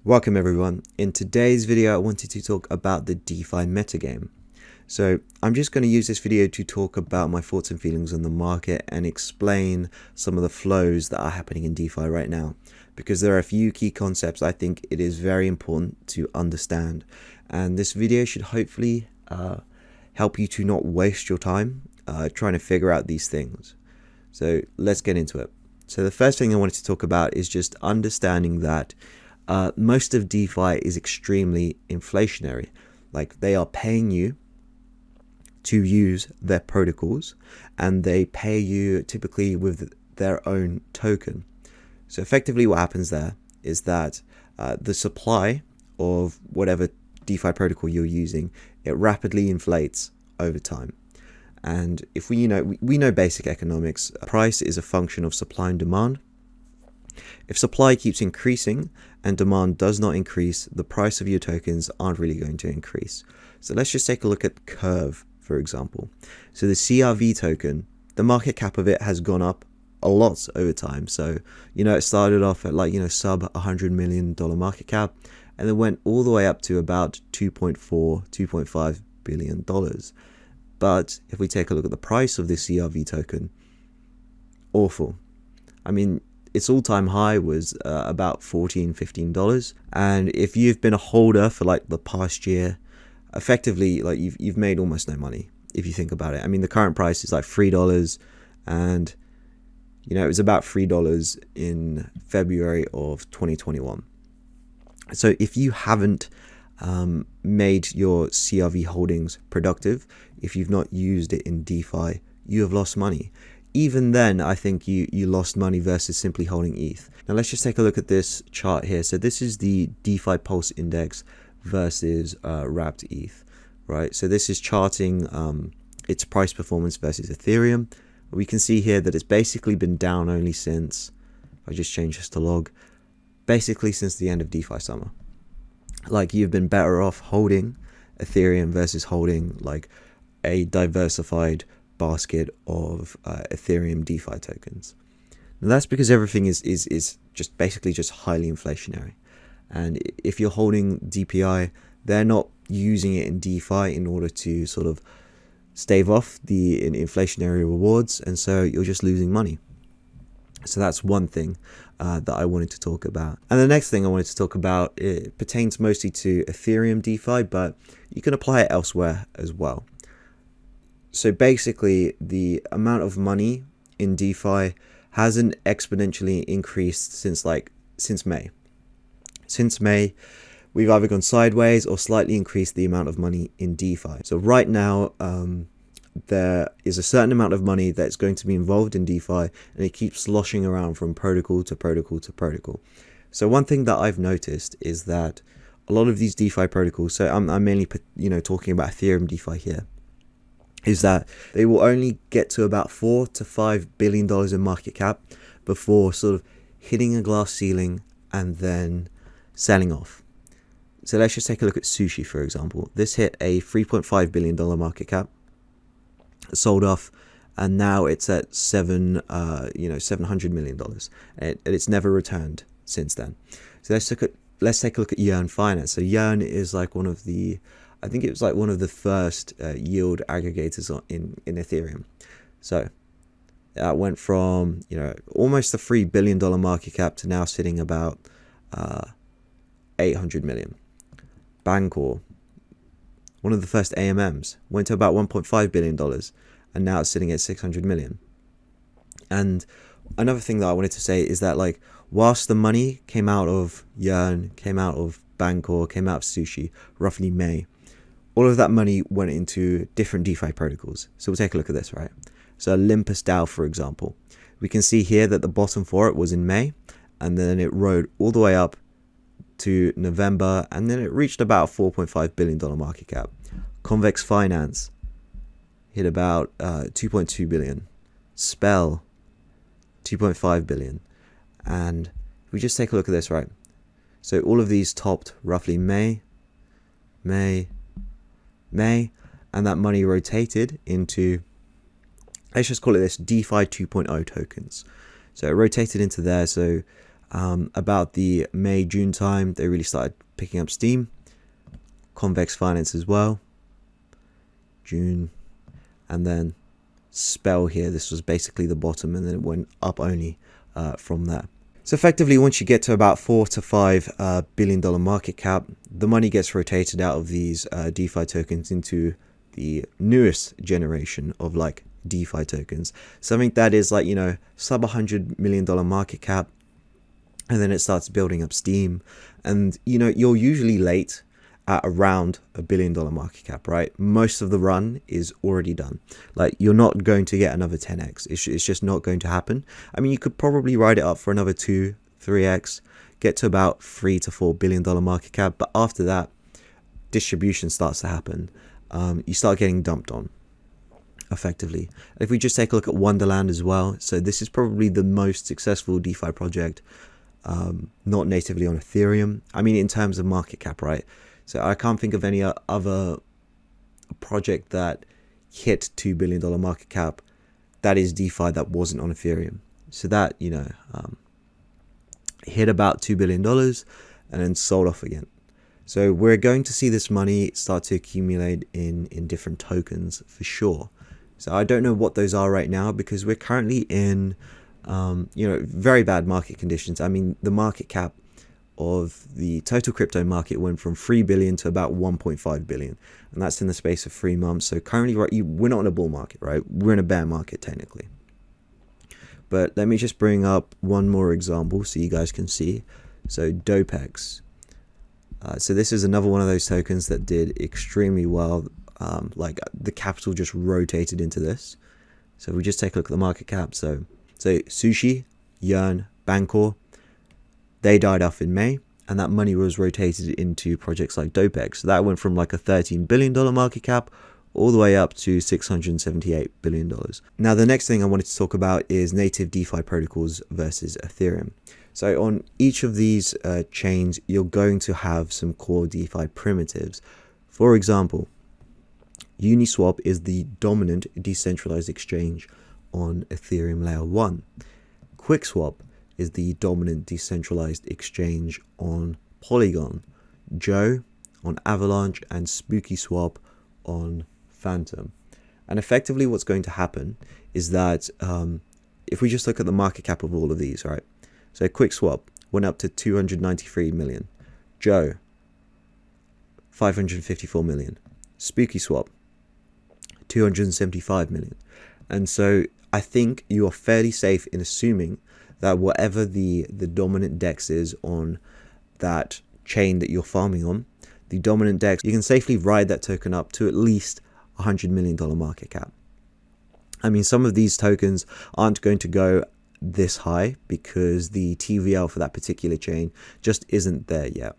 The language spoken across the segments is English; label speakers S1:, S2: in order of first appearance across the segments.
S1: Welcome everyone. In today's video I wanted to talk about the DeFi metagame. So I'm just going to use this video to talk about my thoughts and feelings on the market and explain some of the flows that are happening in DeFi right now, because there are a few key concepts I think it is very important to understand, and this video should hopefully help you to not waste your time trying to figure out these things. So let's get into it. So the first thing I wanted to talk about is just understanding that most of DeFi is extremely inflationary. Like, they are paying you to use their protocols, and they pay you typically with their own token. So effectively what happens there is that the supply of whatever DeFi protocol you're using, it rapidly inflates over time. And if we know basic economics, price is a function of supply and demand. If supply keeps increasing and demand does not increase, the price of your tokens aren't really going to increase. So let's just take a look at Curve, for example. So the CRV token, the market cap of it has gone up a lot over time. So, it started off at sub $100 million market cap, and then went all the way up to about $2.5 billion. But if we take a look at the price of this CRV token, awful. I mean, its all-time high was about $14-15, and if you've been a holder for the past year, effectively you've made almost no money if you think about it. I mean, the current price is like $3, and it was about $3 in February of 2021. So if you haven't made your CRV holdings productive, if you've not used it in DeFi, you have lost money. Even then, I think you lost money versus simply holding ETH. Now let's just take a look at this chart here. So this is the DeFi Pulse Index versus Wrapped ETH, right? So this is charting its price performance versus Ethereum. We can see here that it's basically been down only since, if I just change this to log, basically since the end of DeFi summer. Like, you've been better off holding Ethereum versus holding a diversified basket of Ethereum DeFi tokens. Now that's because everything is just basically just highly inflationary. And if you're holding DPI, they're not using it in DeFi in order to sort of stave off the inflationary rewards, and so you're just losing money. So that's one thing that I wanted to talk about. And the next thing I wanted to talk about, it pertains mostly to Ethereum DeFi, but you can apply it elsewhere as well. So basically, the amount of money in DeFi hasn't exponentially increased since May. Since May, we've either gone sideways or slightly increased the amount of money in DeFi. So right now, there is a certain amount of money that's going to be involved in DeFi, and it keeps sloshing around from protocol to protocol to protocol. So one thing that I've noticed is that a lot of these DeFi protocols, so I'm mainly talking about Ethereum DeFi here, is that they will only get to about $4 to $5 billion in market cap before sort of hitting a glass ceiling and then selling off. So let's just take a look at Sushi, for example. This hit a $3.5 billion market cap, sold off, and now it's at $700 million, and it's never returned since then. So let's take a look at Yearn Finance. So Yearn is one of the, I think it was one of the first yield aggregators in Ethereum. So that went from almost a $3 billion market cap to now sitting about 800 million. Bancor, one of the first AMMs, went to about $1.5 billion, and now it's sitting at 600 million. And another thing that I wanted to say is that whilst the money came out of Yearn, came out of Bancor, came out of Sushi roughly May, all of that money went into different DeFi protocols. So we'll take a look at this, right? So Olympus DAO, for example, we can see here that the bottom for it was in May, and then it rode all the way up to November, and then it reached about a $4.5 billion market cap. Convex Finance hit about 2.2 billion. Spell, 2.5 billion. And if we just take a look at this, right? So all of these topped roughly May, and that money rotated into, let's just call it this, DeFi 2.0 tokens. So it rotated into there. So about the May-June time, they really started picking up steam. Convex Finance as well, June, and then spell here. This was basically the bottom, and then it went up only from there. So effectively, once you get to about $4 to $5 billion market cap, the money gets rotated out of these DeFi tokens into the newest generation of like DeFi tokens, something that is like, you know, sub $100 million market cap, and then it starts building up steam. And you know, you're usually late at around $1 billion market cap, right? Most of the run is already done. Like, you're not going to get another 10x. It's just not going to happen. I mean, you could probably ride it up for another 2-3x, get to about $3 to $4 billion market cap, but after that, distribution starts to happen. You start getting dumped on, effectively. If we just take a look at Wonderland as well, so this is probably the most successful DeFi project, not natively on Ethereum. I mean, in terms of market cap, right? So I can't think of any other project that hit $2 billion market cap that is DeFi that wasn't on Ethereum. So that, you know, hit about $2 billion and then sold off again. So we're going to see this money start to accumulate in different tokens for sure. So I don't know what those are right now, because we're currently in, you know, very bad market conditions. I mean, the market cap of the total crypto market went from 3 billion to about 1.5 billion, and that's in the space of 3 months. So currently, right, we're not in a bull market, right? We're in a bear market technically. But let me just bring up one more example so you guys can see. So DopeX. So this is another one of those tokens that did extremely well. Like, the capital just rotated into this. So if we just take a look at the market cap. So Sushi, Yearn, Bancor, they died off in May, and that money was rotated into projects like DopeX. So that went from like a $13 billion market cap all the way up to $678 billion. Now, the next thing I wanted to talk about is native DeFi protocols versus Ethereum. So on each of these chains, you're going to have some core DeFi primitives. For example, Uniswap is the dominant decentralized exchange on Ethereum layer 1. QuickSwap is the dominant decentralized exchange on Polygon, Joe on Avalanche, and SpookySwap on Phantom. And effectively what's going to happen is that if we just look at the market cap of all of these, right? So QuickSwap went up to 293 million, Joe 554 million, SpookySwap 275 million. And so I think you are fairly safe in assuming that whatever the dominant DEX is on that chain that you're farming on, the dominant DEX, you can safely ride that token up to at least $100 million market cap. I mean, some of these tokens aren't going to go this high because the TVL for that particular chain just isn't there yet.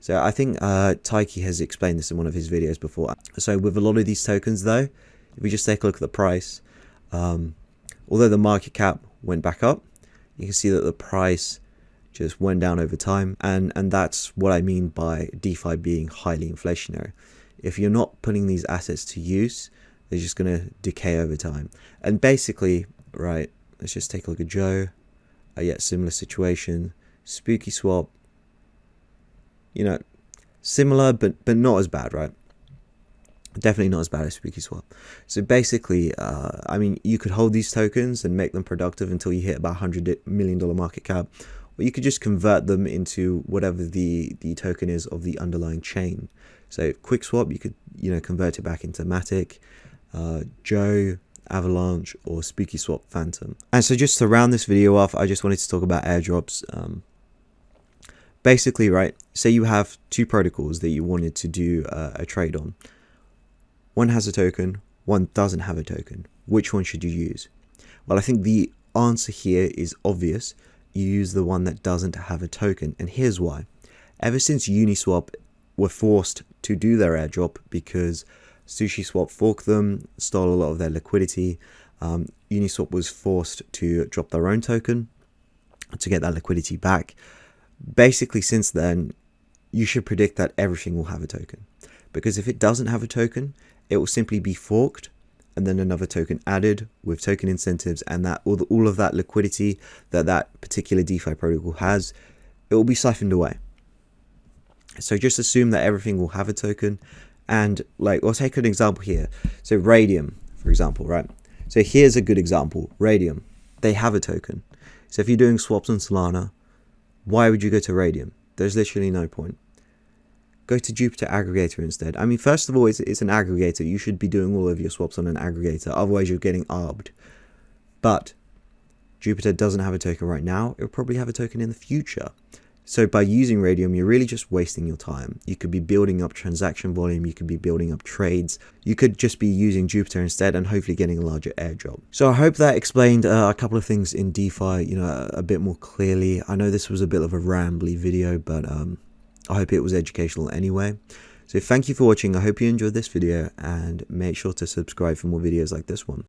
S1: So I think Taiki has explained this in one of his videos before. So with a lot of these tokens though, if we just take a look at the price, although the market cap went back up, you can see that the price just went down over time. And that's what I mean by DeFi being highly inflationary. If you're not putting these assets to use, they're just going to decay over time. And basically, right, let's just take a look at Joe. Yet similar situation. SpookySwap, you know, similar, but not as bad, right? Definitely not as bad as SpookySwap. So basically, I mean, you could hold these tokens and make them productive until you hit about $100 million market cap, or you could just convert them into whatever the token is of the underlying chain. So QuickSwap, you could, you know, convert it back into Matic, Joe, Avalanche, or SpookySwap Phantom. And so just to round this video off, I just wanted to talk about airdrops. Basically, right, say you have two protocols that you wanted to do a trade on. One has a token, one doesn't have a token. Which one should you use? Well, I think the answer here is obvious. You use the one that doesn't have a token, and here's why. Ever since Uniswap were forced to do their airdrop because SushiSwap forked them, stole a lot of their liquidity, Uniswap was forced to drop their own token to get that liquidity back. Basically, since then, you should predict that everything will have a token. Because if it doesn't have a token, it will simply be forked and then another token added with token incentives, and that all of that liquidity that that particular DeFi protocol has, it will be siphoned away. So just assume that everything will have a token. And like, we'll take an example here. So Radium, for example, right? So here's a good example. Radium, they have a token. So if you're doing swaps on Solana, why would you go to Radium? There's literally no point. Go to Jupiter Aggregator instead. I mean, first of all, it's an aggregator. You should be doing all of your swaps on an aggregator. Otherwise, you're getting arbed. But Jupiter doesn't have a token right now. It'll probably have a token in the future. So by using Radium, you're really just wasting your time. You could be building up transaction volume. You could be building up trades. You could just be using Jupiter instead and hopefully getting a larger airdrop. So I hope that explained a couple of things in DeFi, a bit more clearly. I know this was a bit of a rambly video, but I hope it was educational anyway. So thank you for watching. I hope you enjoyed this video, and make sure to subscribe for more videos like this one.